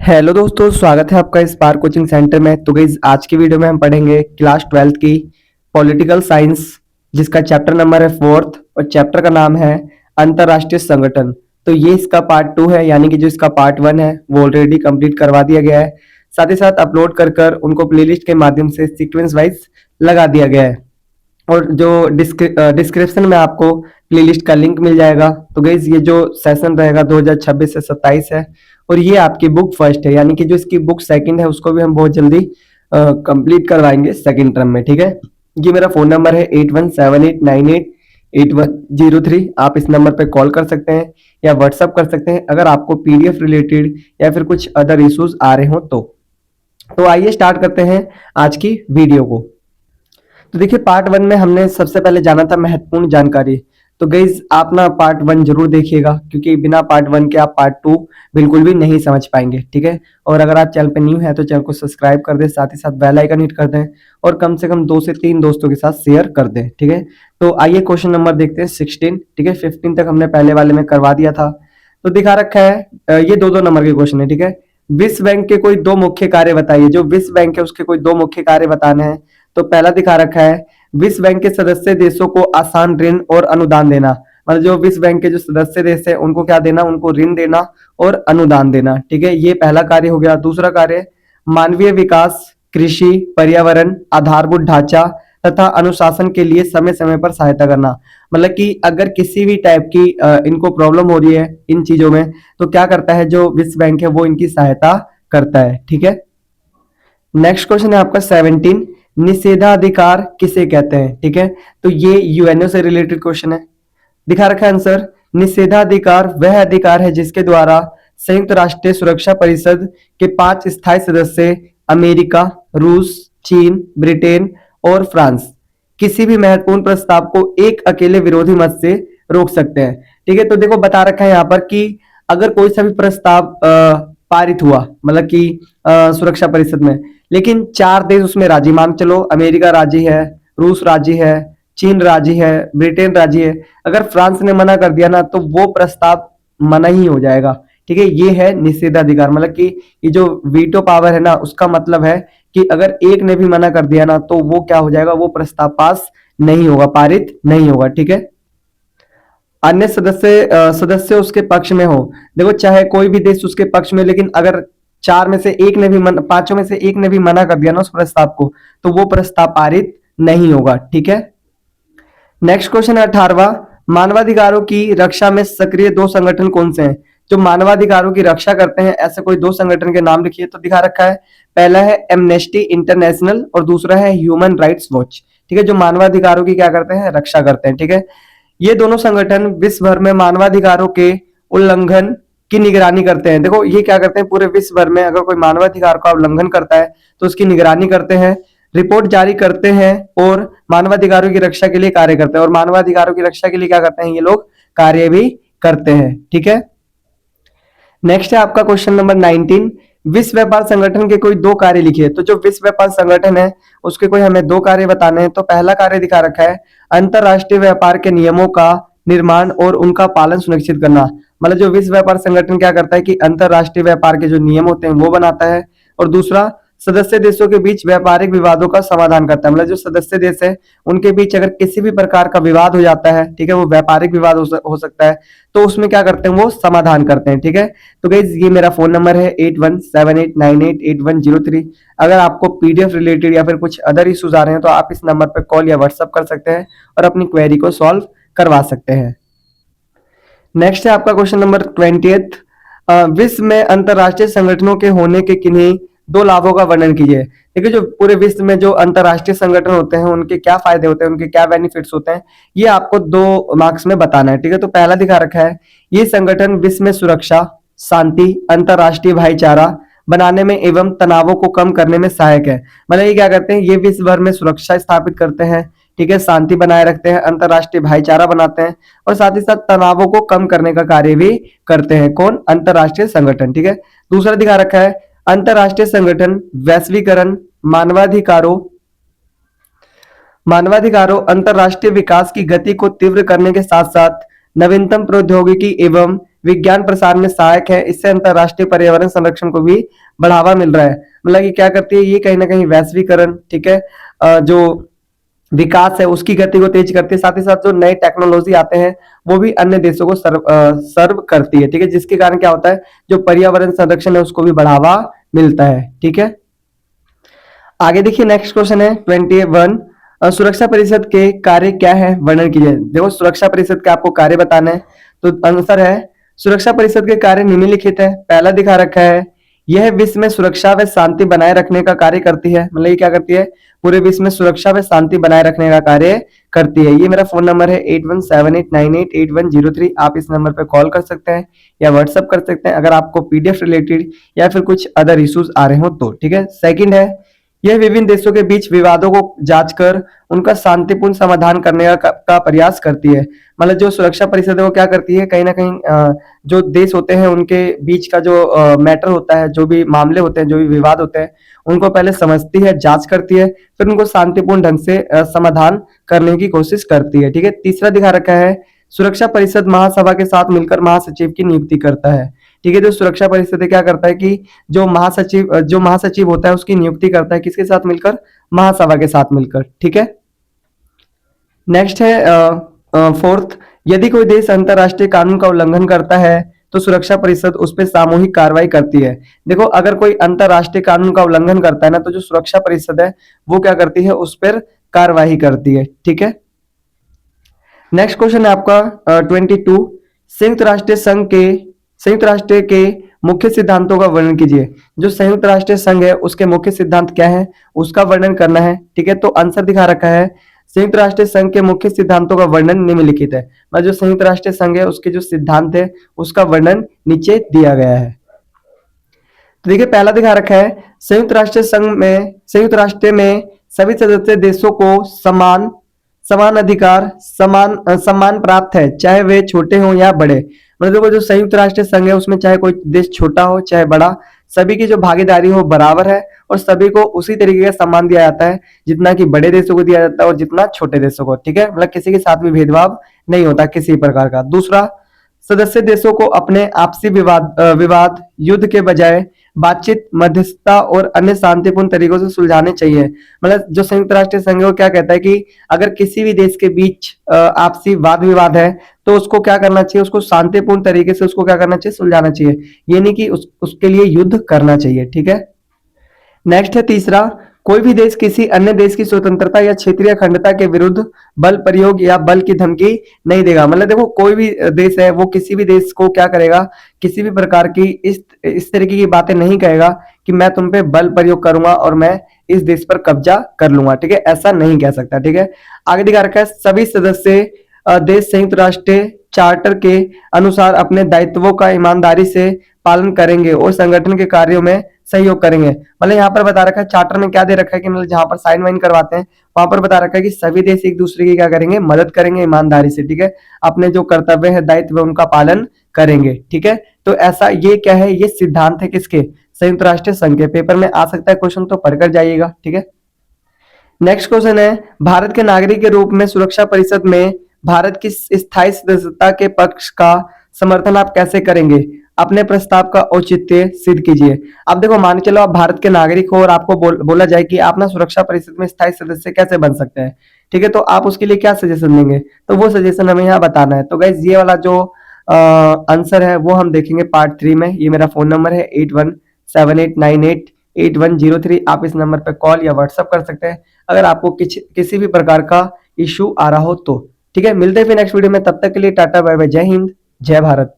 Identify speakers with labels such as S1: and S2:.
S1: Hello दोस्तों, स्वागत है आपका स्पार्क कोचिंग सेंटर में। तो गाइस, आज की वीडियो में हम पढ़ेंगे क्लास 12th की पॉलिटिकल साइंस, जिसका चैप्टर नंबर है 4th और चैप्टर का नाम है अंतरराष्ट्रीय संगठन। तो ये इसका पार्ट 2 है, यानी कि जो इसका पार्ट 1 है वो ऑलरेडी कंप्लीट करवा दिया गया है। साथ ही साथ अपलोड कर कर उनको प्लेलिस्ट के माध्यम से सीक्वेंस वाइज लगा दिया गया है। और जो डिस्क्रिप्शन में आपको प्लेलिस्ट का लिंक मिल जाएगा। तो गाइज, ये जो सेशन रहेगा 2026 से 27 है, और ये आपकी बुक फर्स्ट है, यानी कि जो इसकी बुक सेकंड है उसको भी हम बहुत जल्दी कंप्लीट करवाएंगे सेकंड टर्म में। ठीक है, ये मेरा फोन नंबर है 8178988103। आप इस नंबर पे कॉल कर सकते हैं या व्हाट्सअप कर सकते हैं अगर आपको पीडीएफ रिलेटेड या फिर कुछ अदर इश्यूज आ रहे हो तो आइए स्टार्ट करते हैं आज की वीडियो को। तो देखिए, पार्ट 1 में हमने सबसे पहले जाना था महत्वपूर्ण जानकारी। तो गाइज, आप ना पार्ट 1 जरूर देखिएगा, क्योंकि बिना पार्ट 1 के आप पार्ट 2 बिल्कुल भी नहीं समझ पाएंगे। ठीक है, और अगर आप चैनल पे न्यू है तो चैनल को सब्सक्राइब कर दें, साथ ही साथ बेल आइकन हिट कर दें और कम से कम 2 से 3 दोस्तों के साथ शेयर कर दें। ठीक है, तो आइए क्वेश्चन नंबर देखते हैं 16। ठीक है, 15 तक हमने पहले वाले में करवा दिया था। तो दिखा रखा है, ये दो नंबर के क्वेश्चन है। ठीक है, विश्व बैंक के कोई दो मुख्य कार्य बताइए। जो विश्व बैंक है उसके कोई दो मुख्य कार्य बताने हैं। तो पहला दिखा रखा है, विश्व बैंक के सदस्य देशों को आसान ऋण और अनुदान देना। मतलब जो विश्व बैंक के जो सदस्य देश है उनको क्या देना, उनको ऋण देना और अनुदान देना। ठीक है, ये पहला कार्य हो गया। दूसरा कार्य, मानवीय विकास, कृषि, पर्यावरण, आधारभूत ढांचा तथा अनुशासन के लिए समय समय पर सहायता करना। मतलब कि अगर किसी भी टाइप की इनको प्रॉब्लम हो रही है इन चीजों में, तो क्या करता है जो विश्व बैंक है वो इनकी सहायता करता है। ठीक है, नेक्स्ट क्वेश्चन है आपका 17, निषेधाधिकार किसे कहते हैं। ठीक है, तो ये यूएनओ से रिलेटेड क्वेश्चन है। दिखा रखा है आंसर, निषेधाधिकार वह अधिकार है जिसके द्वारा संयुक्त राष्ट्र सुरक्षा परिषद के 5 स्थायी सदस्य अमेरिका, रूस, चीन, ब्रिटेन और फ्रांस किसी भी महत्वपूर्ण प्रस्ताव को एक अकेले विरोधी मत से रोक सकते हैं। ठीक है, तो देखो बता रखा है यहाँ पर कि अगर कोई सा भी प्रस्ताव पारित हुआ, मतलब कि सुरक्षा परिषद में, लेकिन 4 देश उसमें राजी, मान चलो अमेरिका राजी है, रूस राजी है, चीन राजी है, ब्रिटेन राजी है, अगर फ्रांस ने मना कर दिया ना तो वो प्रस्ताव मना ही हो जाएगा। ठीक है, ये है निषेधाधिकार। मतलब कि ये जो वीटो पावर है ना, उसका मतलब है कि अगर एक ने भी मना कर दिया ना तो वो क्या हो जाएगा, वो प्रस्ताव पास नहीं होगा, पारित नहीं होगा। ठीक है, अन्य सदस्य उसके पक्ष में हो। देखो, चाहे कोई भी देश उसके पक्ष में, लेकिन अगर 4 में से एक ने भी 5 में से एक ने भी मना कर दिया ना उस प्रस्ताव को, तो वो प्रस्ताव पारित नहीं होगा। ठीक है, नेक्स्ट क्वेश्चन है 18वां, मानवाधिकारों की रक्षा में सक्रिय 2 संगठन कौन से हैं। जो मानवाधिकारों की रक्षा करते हैं ऐसे कोई 2 संगठन के नाम लिखिए। तो दिखा रखा है, पहला है एमनेस्टी इंटरनेशनल और दूसरा है ह्यूमन राइट्स वॉच। ठीक है, जो मानवाधिकारों की क्या करते हैं, रक्षा करते हैं। ठीक है, ये दोनों संगठन विश्व भर में मानवाधिकारों के उल्लंघन की निगरानी करते हैं। देखो, ये क्या करते हैं, पूरे विश्व भर में अगर कोई मानवाधिकार का उल्लंघन करता है तो उसकी निगरानी करते हैं, रिपोर्ट जारी करते हैं और मानवाधिकारों की रक्षा के लिए कार्य करते हैं। और मानवाधिकारों की रक्षा के लिए क्या करते हैं, ये लोग कार्य भी करते हैं। ठीक है, नेक्स्ट है आपका क्वेश्चन नंबर 19, विश्व व्यापार संगठन के कोई 2 कार्य लिखिए। तो जो विश्व व्यापार संगठन है उसके कोई हमें 2 कार्य बताने हैं। तो पहला कार्य दिखा रखा है, अंतरराष्ट्रीय व्यापार के नियमों का निर्माण और उनका पालन सुनिश्चित करना। मतलब जो विश्व व्यापार संगठन क्या करता है कि अंतरराष्ट्रीय व्यापार के जो नियम होते हैं वो बनाता है। और दूसरा, सदस्य देशों के बीच व्यापारिक विवादों का समाधान करता है। मतलब जो सदस्य देश है उनके बीच अगर किसी भी प्रकार का विवाद हो जाता है, ठीक है, वो व्यापारिक विवाद हो सकता है, तो उसमें क्या करते हैं, वो समाधान करते हैं। ठीक है, तो गाइस, ये मेरा फोन नंबर है 8178988103। अगर आपको पीडीएफ रिलेटेड या फिर कुछ अदर इश्यूज आ रहे हैं तो आप इस नंबर पर कॉल या व्हाट्सअप कर सकते हैं और अपनी क्वेरी को सॉल्व करवा सकते हैं। नेक्स्ट है आपका क्वेश्चन नंबर 20th, विश्व में अंतरराष्ट्रीय संगठनों के होने के किन्हीं 2 लाभों का वर्णन कीजिए। देखिए, जो पूरे विश्व में जो अंतरराष्ट्रीय संगठन होते हैं उनके क्या फायदे होते हैं, उनके क्या बेनिफिट्स होते हैं, ये आपको 2 मार्क्स में बताना है। ठीक है, तो पहला दिखा रखा है, ये संगठन विश्व में सुरक्षा, शांति, अंतरराष्ट्रीय भाईचारा बनाने में एवं तनावों को कम करने में सहायक है। मतलब ये क्या करते हैं, ये विश्व भर में सुरक्षा स्थापित करते हैं, ठीक है, शांति बनाए रखते हैं, अंतरराष्ट्रीय भाईचारा बनाते हैं और साथ ही साथ तनावों को कम करने का कार्य भी करते हैं। कौन, अंतरराष्ट्रीय संगठन। ठीक है, दूसरा दिखा रखा है, अंतरराष्ट्रीय संगठन वैश्वीकरण, मानवाधिकारों अंतरराष्ट्रीय विकास की गति को तीव्र करने के साथ साथ नवीनतम प्रौद्योगिकी एवं विज्ञान प्रसार में सहायक है। इससे अंतरराष्ट्रीय पर्यावरण संरक्षण को भी बढ़ावा मिल रहा है। मतलब ये क्या करती है, ये कहीं ना कहीं वैश्वीकरण, ठीक है, जो विकास है उसकी गति को तेज करती है। साथ ही साथ जो नए टेक्नोलॉजी आते हैं वो भी अन्य देशों को सर्व करती है, ठीक है, जिसके कारण क्या होता है, जो पर्यावरण संरक्षण है उसको भी बढ़ावा मिलता है। ठीक है, आगे देखिए नेक्स्ट क्वेश्चन है 21। सुरक्षा परिषद के कार्य क्या है, वर्णन कीजिए। देखो सुरक्षा परिषद के आपको कार्य बताना है, तो आंसर है सुरक्षा परिषद के कार्य निम्नलिखित है। पहला दिखा रखा है, यह विश्व में सुरक्षा व शांति बनाए रखने का कार्य करती है। मतलब ये क्या करती है, पूरे विश्व में सुरक्षा व शांति बनाए रखने का कार्य करती है। ये मेरा फोन नंबर है 8178988103। आप इस नंबर पर कॉल कर सकते हैं या व्हाट्सएप कर सकते हैं अगर आपको पीडीएफ रिलेटेड या फिर कुछ अदर इश्यूज आ रहे हो तो। ठीक है, सेकंड है, यह विभिन्न देशों के बीच विवादों को जांच कर उनका शांतिपूर्ण समाधान करने का प्रयास करती है। मतलब जो सुरक्षा परिषद है वो क्या करती है, कहीं ना कहीं जो देश होते हैं उनके बीच का जो मैटर होता है, जो भी मामले होते हैं, जो भी विवाद होते हैं, उनको पहले समझती है, जांच करती है, फिर उनको शांतिपूर्ण ढंग से समाधान करने की कोशिश करती है। ठीक है, तीसरा दिखा रखा है, सुरक्षा परिषद महासभा के साथ मिलकर महासचिव की नियुक्ति करता है। ठीक है, जो सुरक्षा परिषद क्या करता है कि जो महासचिव होता है उसकी नियुक्ति करता है, किसके साथ मिलकर, महासभा के साथ मिलकर। ठीक है, नेक्स्ट है फोर्थ, यदि कोई देश अंतरराष्ट्रीय कानून का उल्लंघन करता है तो सुरक्षा परिषद उस पर सामूहिक कार्रवाई करती है। देखो अगर कोई अंतरराष्ट्रीय कानून का उल्लंघन करता है ना, तो जो सुरक्षा परिषद है वो क्या करती है, उस पर कार्रवाई करती है। ठीक है, नेक्स्ट क्वेश्चन है आपका 22। संयुक्त राष्ट्र के मुख्य सिद्धांतों का वर्णन कीजिए। जो संयुक्त राष्ट्र संघ है उसके मुख्य सिद्धांत क्या है, उसका वर्णन करना है। ठीक है, तो आंसर दिखा रखा है, संयुक्त राष्ट्र संघ के मुख्य सिद्धांतों का वर्णन निम्नलिखित है। मतलब जो संयुक्त राष्ट्र संघ है उसके जो सिद्धांत है उसका वर्णन नीचे दिया गया है। तो देखिए पहला दिखा रखा है, संयुक्त राष्ट्र में सभी सदस्य देशों को समान अधिकार, सम्मान प्राप्त है, चाहे वे छोटे हों या बड़े। मतलब देखो जो संयुक्त राष्ट्र संघ है उसमें चाहे कोई देश छोटा हो चाहे बड़ा, सभी की जो भागीदारी हो बराबर है और सभी को उसी तरीके का सम्मान दिया जाता है जितना कि बड़े देशों को दिया जाता है और जितना छोटे देशों को। ठीक है, मतलब किसी के साथ भी भेदभाव नहीं होता किसी प्रकार का। दूसरा, सदस्य देशों को अपने आपसी विवाद युद्ध के बजाय बातचीत, मध्यस्थता और अन्य शांतिपूर्ण तरीकों से सुलझाने चाहिए। मतलब जो संयुक्त राष्ट्र संघ है वो क्या कहता है कि अगर किसी भी देश के बीच आपसी वाद विवाद है तो उसको क्या करना चाहिए, उसको शांतिपूर्ण तरीके से उसको क्या करना चाहिए, सुलझाना चाहिए। ये नहीं कि उसके लिए युद्ध करना चाहिए। ठीक है, नेक्स्ट है तीसरा, कोई भी देश किसी अन्य देश की स्वतंत्रता या क्षेत्रीय अखंडता के विरुद्ध बल प्रयोग या बल की धमकी नहीं देगा। मतलब देखो कोई भी देश है वो किसी भी देश को क्या करेगा, किसी भी प्रकार की इस तरीके की बातें नहीं कहेगा कि मैं तुम पे बल प्रयोग करूंगा और मैं इस देश पर कब्जा कर लूंगा। ठीक है, ऐसा नहीं कह सकता। ठीक है, आगे दिखा रखा है, सभी सदस्य देश संयुक्त राष्ट्र चार्टर के अनुसार अपने दायित्वों का ईमानदारी से पालन करेंगे और संगठन के कार्यों में सहयोग करेंगे। मतलब यहाँ पर बता रखा है, चार्टर में क्या दे रखा है कि मतलब जहां पर साइन वाइन करवाते हैं वहां पर बता रखा है कि सभी देश एक दूसरे की क्या करेंगे, मदद करेंगे ईमानदारी से। ठीक है, अपने जो कर्तव्य है, दायित्व है, उनका पालन करेंगे। ठीक है, तो ऐसा ये क्या है, ये सिद्धांत है किसके, संयुक्त राष्ट्र संघ के। पेपर में आ सकता है क्वेश्चन, तो पढ़कर जाइएगा। ठीक है, नेक्स्ट क्वेश्चन है, भारत के नागरिक के रूप में सुरक्षा परिषद में भारत की स्थायी सदस्यता के पक्ष का समर्थन आप कैसे करेंगे, अपने प्रस्ताव का औचित्य सिद्ध कीजिए। अब देखो मान के चलो आप भारत के नागरिक हो और आपको बोला जाए कि आप ना सुरक्षा परिषद में स्थायी सदस्य कैसे बन सकते हैं। ठीक है, तो आप उसके लिए क्या सजेशन देंगे, तो वो सजेशन हमें यहाँ बताना है। तो गाइज ये वाला जो आंसर है वो हम देखेंगे पार्ट 3 में। ये मेरा फोन नंबर है 8178988103। आप इस नंबर पर कॉल या व्हाट्सअप कर सकते हैं अगर आपको किसी भी प्रकार का इश्यू आ रहा हो तो। ठीक है, मिलते हैं फिर नेक्स्ट वीडियो में, तब तक के लिए टाटा बाय बाय, जय हिंद जय भारत।